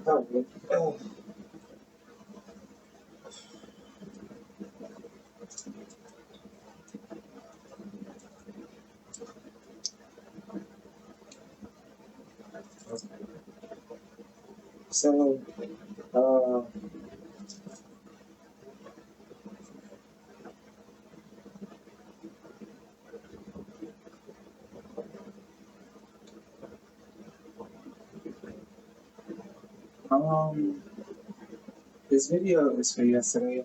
Oh, oh. So, uh, um, this video is for yesterday.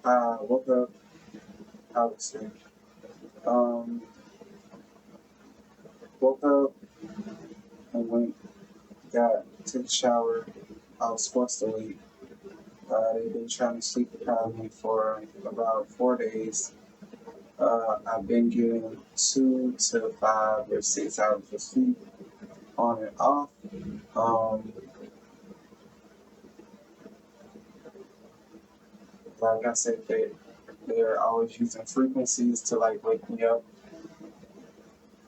I woke up, I would say, um, woke up and took a shower. I was forced to wait. They've been trying to sleep deprive me for about 4 days. I've been getting 2 to 5 or 6 hours of sleep on and off. Um, like I said, they're always using frequencies to like wake me up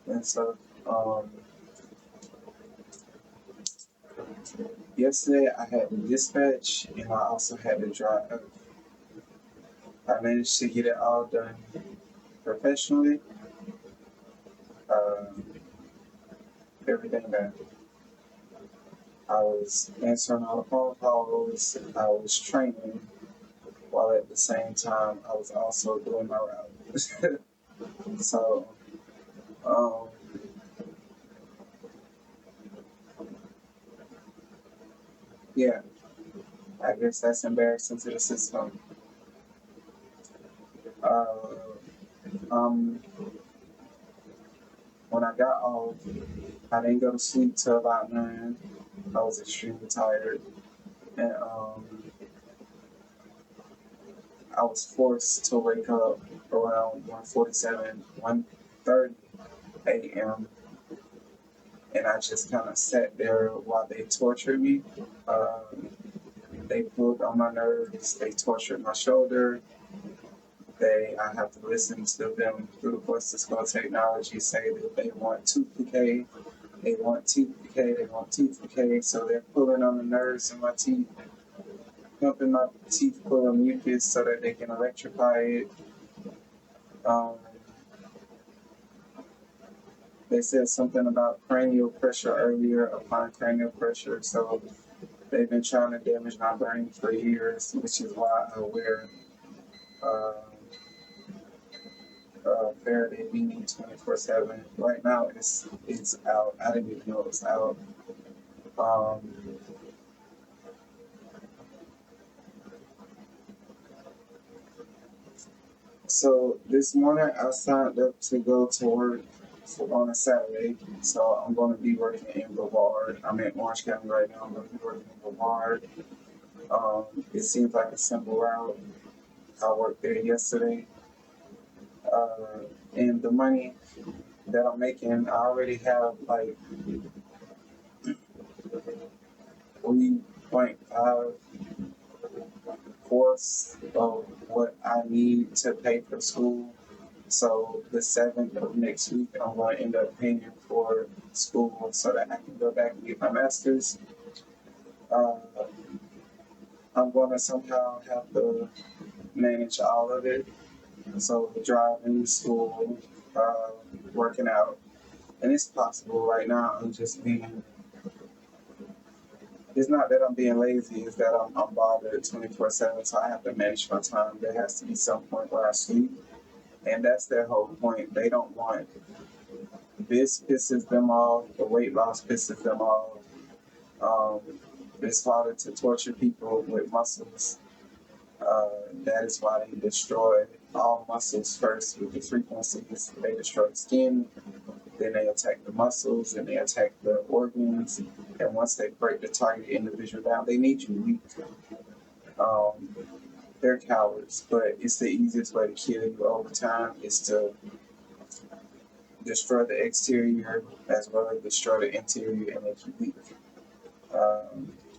and stuff. Um, Yesterday I had to dispatch and I also had to drive. I managed to get it all done professionally. Um, Everything that I was answering all the phone calls, I was training, while at the same time I was also doing my route. So, um, yeah, I guess that's embarrassing to the system. Uh, um, when I got off, I didn't go to sleep till about 9. I was extremely tired, and I was forced to wake up around 1:47, 1:30 a.m. And I just kind of sat there while they tortured me. They pulled on my nerves. They tortured my shoulder. I have to listen to them through the voice to technology say that they want tooth decay. They want teeth decay. They want teeth decay. So they're pulling on the nerves in my teeth, pumping my teeth full of mucus so that they can electrify it. Um, they said something about cranial pressure earlier, applying cranial pressure. So they've been trying to damage my brain for years, which is why I wear uh, Faraday beanie 24/7. Right now, it's out. I didn't even know it was out. Um, so this morning, I signed up to go to work on a Saturday. So I'm going to be working in Brevard. I'm in Orange County right now. I'm going to be working in Brevard. It seems like a simple route. I worked there yesterday. And the money that I'm making, I already have like 3.5 fourths of what I need to pay for school. So the 7th of next week, I'm going to end up paying for school so that I can go back and get my master's. Uh, I'm going to somehow have to manage all of it. So driving, school, working out. And it's possible right now. It's not that I'm being lazy, it's that I'm bothered 24/7, so I have to manage my time. There has to be some point where I sleep. And that's their whole point. They don't want this pisses them off, the weight loss pisses them off. Um, it's harder to torture people with muscles. That is why they destroy all muscles first with the frequencies. They destroy the skin, then they attack the muscles, and they attack the organs. And once they break the target individual down, they need you weak. Um, they're cowards, but it's the easiest way to kill you over time is to destroy the exterior as well as destroy the interior and make you weak.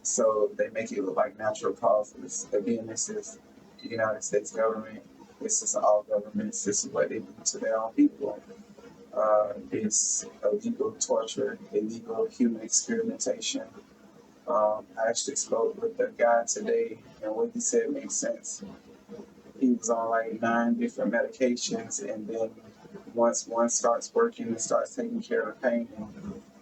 So they make it look like natural causes. Again, this is the United States government. This is all governments. This is what they do to their own people. is illegal torture, illegal human experimentation. I actually spoke with a guy today, and what he said makes sense. He was on like 9 different medications, and then once one starts working and starts taking care of the pain,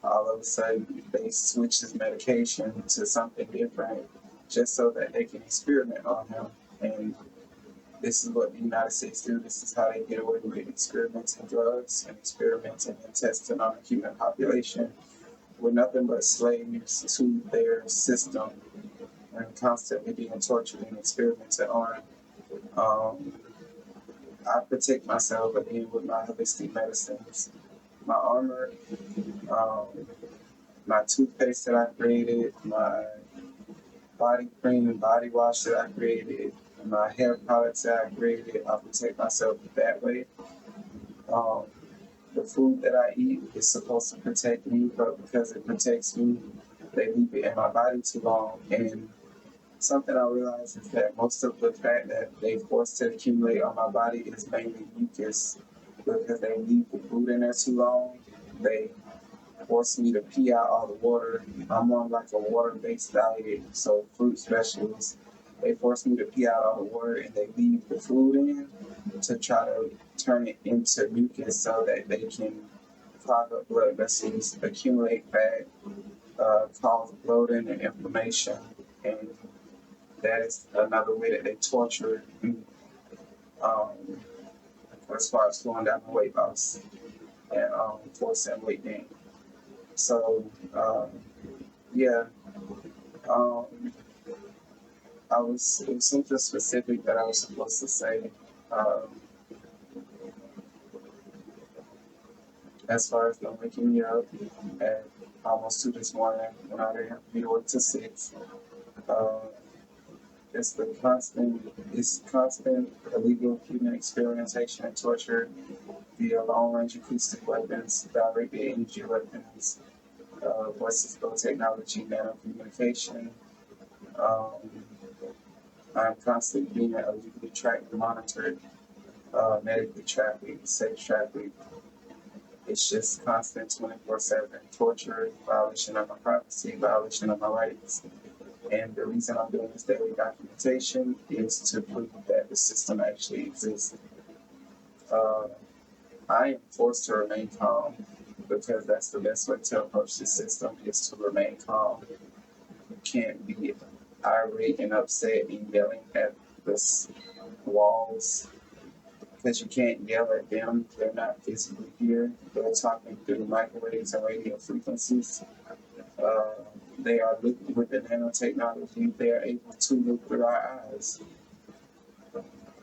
all of a sudden they switch his medication to something different just so that they can experiment on him. And this is what the United States do. This is how they get away with experimenting drugs and experimenting and testing on the human population. We're nothing but slaves to their system and constantly being tortured and experimented on. I protect myself again with my holistic medicines, my armor, um, my toothpaste that I created, my body cream and body wash that I created, my hair products that I created. I protect myself that way. Um, the food that I eat is supposed to protect me, but because it protects me, they leave it in my body too long. And something I realized is that most of the fat that they force to accumulate on my body is mainly mucus because they leave the food in there too long. They force me to pee out all the water. I'm on like a water-based diet, so fruits, vegetables. They force me to pee out all the water and they leave the food in to try to turn it into mucus so that they can clog up blood vessels, accumulate fat, cause bloating and inflammation, and that is another way that they torture me um, as far as slowing down the weight loss and forcing weight gain. So, yeah, um, it was something specific that I was supposed to say. Um, as far as them waking me up at almost 2 this morning when I didn't have to be to work till 6. Uh, it's constant illegal human experimentation and torture via long-range acoustic weapons, directed energy weapons, voice-to-flow technology, nanocommunication. Um, I'm constantly being illegally tracked and monitored, medically trafficked, sex trafficked. It's just constant 24/7 torture, violation of my privacy, violation of my rights. And the reason I'm doing this daily documentation is to prove that the system actually exists. Uh, I am forced to remain calm because that's the best way to approach the system is to remain calm. You can't be irate and upset and yelling at the walls because you can't yell at them. They're not physically here. They're talking through microwaves and radio frequencies. Uh, they are looking with the nanotechnology. They are able to look through our eyes.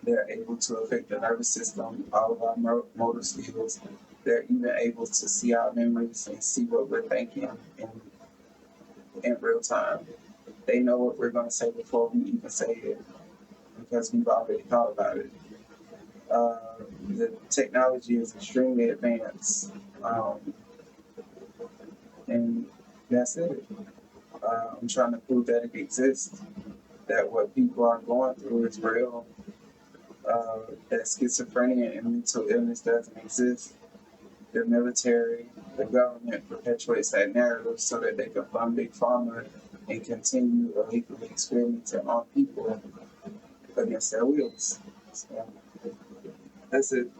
They're able to affect the nervous system, all of our motor skills. They're even able to see our memories and see what we're thinking in real time. They know what we're going to say before we even say it because we've already thought about it. The technology is extremely advanced, and that's it. I'm trying to prove that it exists, that what people are going through is real, that schizophrenia and mental illness doesn't exist. The military, the government perpetuates that narrative so that they can fund Big Pharma and continue illegally experimenting on people against their wills. So, that's it.